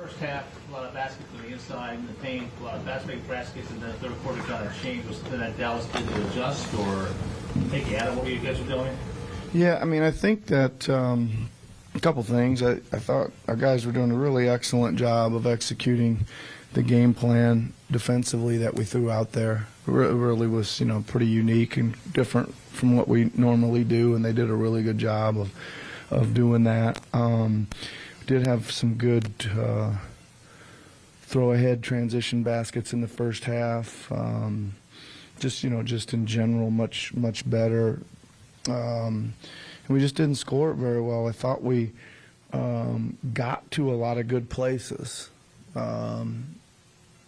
First half, a lot of baskets on the inside in the paint, a lot of baskets, and then the third quarter kind of changed. Was something that Dallas did to adjust or take you out of what you guys were doing? Yeah, I mean, I think that a couple things. I thought our guys were doing a really excellent job of executing the game plan defensively that we threw out there. It really was, pretty unique and different from what we normally do, and they did a really good job of doing that. Did have some good throw-ahead transition baskets in the first half. Just in general, much better. And we just didn't score it very well. I thought we got to a lot of good places, but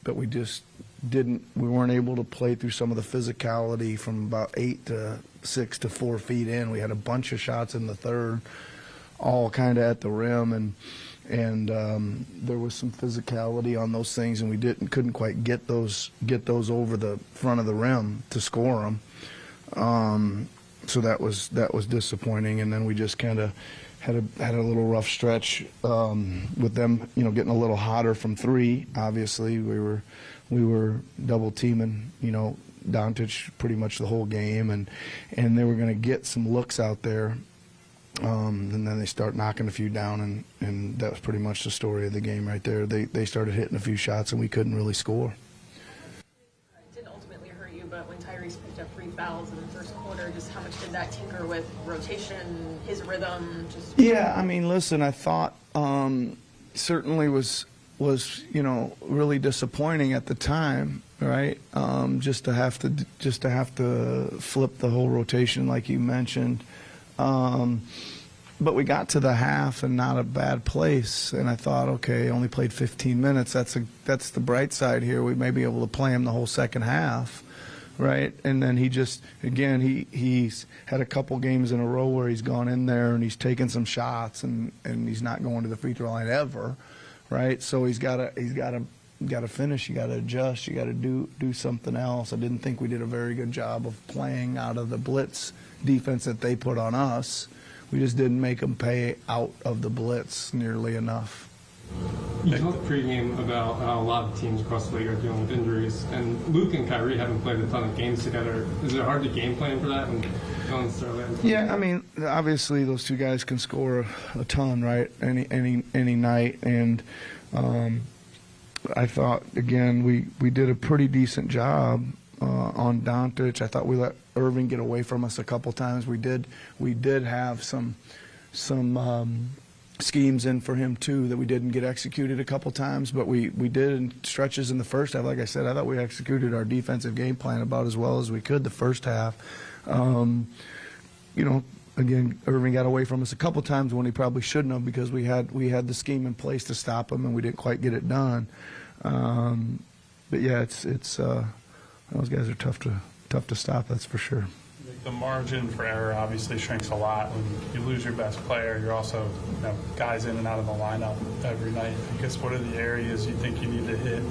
we just didn't. We weren't able to play through some of the physicality from about 8 to 6 to 4 feet in. We had a bunch of shots in the third, all kind of at the rim, and there was some physicality on those things, and we couldn't quite get those over the front of the rim to score them. So that was disappointing, and then we just kind of had a little rough stretch with them, getting a little hotter from three. Obviously, we were double teaming, Doncic pretty much the whole game, and they were going to get some looks out there. And then they start knocking a few down, and that was pretty much the story of the game right there. They started hitting a few shots, and we couldn't really score. It didn't ultimately hurt you, but when Tyrese picked up 3 fouls in the first quarter, just how much did that tinker with rotation, his rhythm? Yeah, I mean, listen, I thought certainly was really disappointing at the time, right? Just to have to flip the whole rotation like you mentioned. But we got to the half and not a bad place, and I thought, okay, only played 15 minutes. That's the bright side here. We may be able to play him the whole second half, right? And then he's had a couple games in a row where he's gone in there and he's taken some shots, and he's not going to the free throw line ever, right? So he's got to finish. You got to adjust. You got to do something else. I didn't think we did a very good job of playing out of the blitz defense that they put on us. We just didn't make them pay out of the blitz nearly enough. You talked pregame about how a lot of teams across the league are dealing with injuries, and Luke and Kyrie haven't played a ton of games together. Is it hard to game plan for that? And don't necessarily yeah, I mean, obviously those two guys can score a ton, right? Any night, and I thought again we did a pretty decent job on Doncic. I thought we let Irving get away from us a couple times. We did have some schemes in for him too that we didn't get executed a couple times, but we did in stretches in the first half. Like I said, I thought we executed our defensive game plan about as well as we could the first half. Again, Irving got away from us a couple times when he probably shouldn't have, because we had the scheme in place to stop him and we didn't quite get it done. But yeah, it's those guys are tough to stop, that's for sure. The margin for error obviously shrinks a lot when you lose your best player. You're also guys in and out of the lineup every night. I guess what are the areas you think you need to hit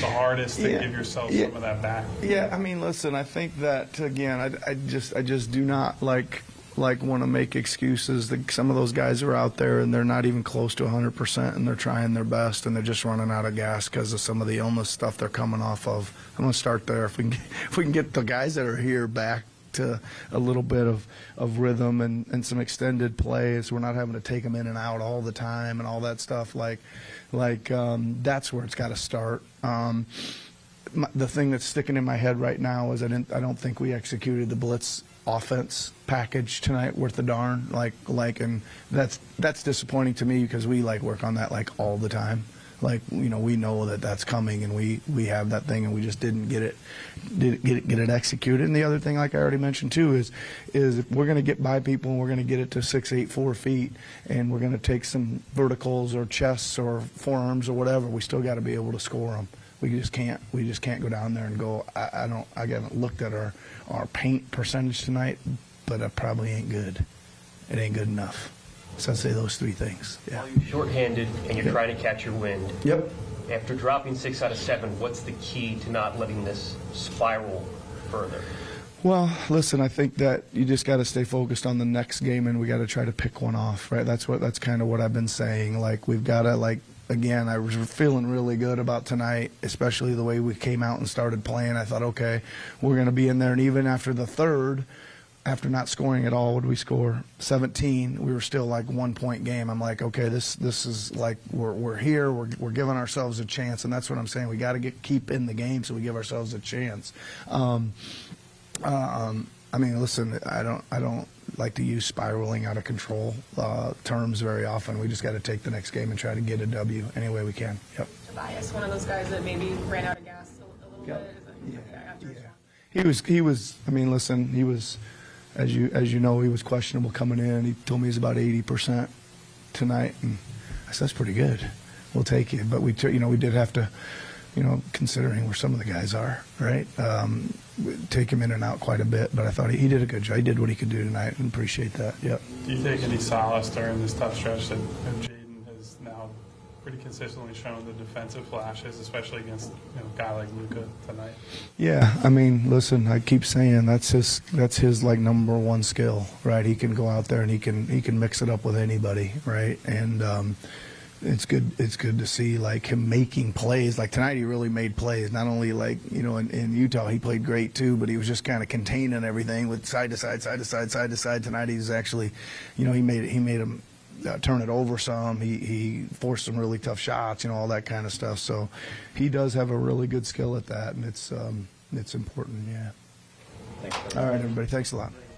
the hardest to give yourself some of that back? Yeah, I mean, listen, I think that again, I just do not like want to make excuses. Some of those guys are out there and they're not even close to 100%, and they're trying their best and they're just running out of gas because of some of the illness stuff they're coming off of. I'm going to start there. If we can get the guys that are here back to a little bit of rhythm and some extended plays, we're not having to take them in and out all the time and all that stuff. That's where it's got to start. The thing that's sticking in my head right now is I don't think we executed the blitz offense package tonight worth a darn. And that's disappointing to me, because we work on that all the time. We know that that's coming, and we have that thing, and we just didn't get it executed. And the other thing, like I already mentioned too, is if we're going to get by people and we're going to get it to 6, 8, 4 feet, and we're going to take some verticals or chests or forearms or whatever, we still got to be able to score them. We just can't go down there and go. I haven't looked at our paint percentage tonight, but it probably ain't good. It ain't good enough. So I'd say those 3 things. Yeah. Well, you're shorthanded and you're trying to catch your wind. Yep. After dropping 6 out of 7, what's the key to not letting this spiral further? Well, listen, I think that you just got to stay focused on the next game, and we got to try to pick one off, right? That's kind of what I've been saying. We've got to again, I was feeling really good about tonight, especially the way we came out and started playing. I thought, okay, we're going to be in there. And even after the third, after not scoring at all, what did we score? 17. We were still like 1 point game. I'm like, okay, this is like we're here. We're giving ourselves a chance, and that's what I'm saying. We got to keep in the game so we give ourselves a chance. I mean, listen, I don't like to use spiraling out of control terms very often. We just got to take the next game and try to get a W any way we can. Yep. Tobias, one of those guys that maybe ran out of gas a little Yep. bit. After his shot? He was. I mean, listen, he was, as you know, he was questionable coming in. He told me he's about 80% tonight, and I said that's pretty good. We'll take it. But we did have to, considering where some of the guys are, right? Take him in and out quite a bit. But I thought he did a good job. He did what he could do tonight, and appreciate that. Yep. Do you take any solace during this tough stretch that Jaden has now pretty consistently shown the defensive flashes, especially against a guy like Luka tonight? Yeah, I mean, listen, I keep saying that's his like number one skill, right? He can go out there and he can mix it up with anybody, right? And it's good to see like him making plays. Like tonight, he really made plays. Not only like in Utah, he played great too, but he was just kind of containing everything with side to side, side to side, side to side. Tonight, he's actually, he made him turn it over some. He forced some really tough shots, all that kind of stuff. So he does have a really good skill at that, and it's important. Yeah. Thanks. All right, everybody. Thanks a lot.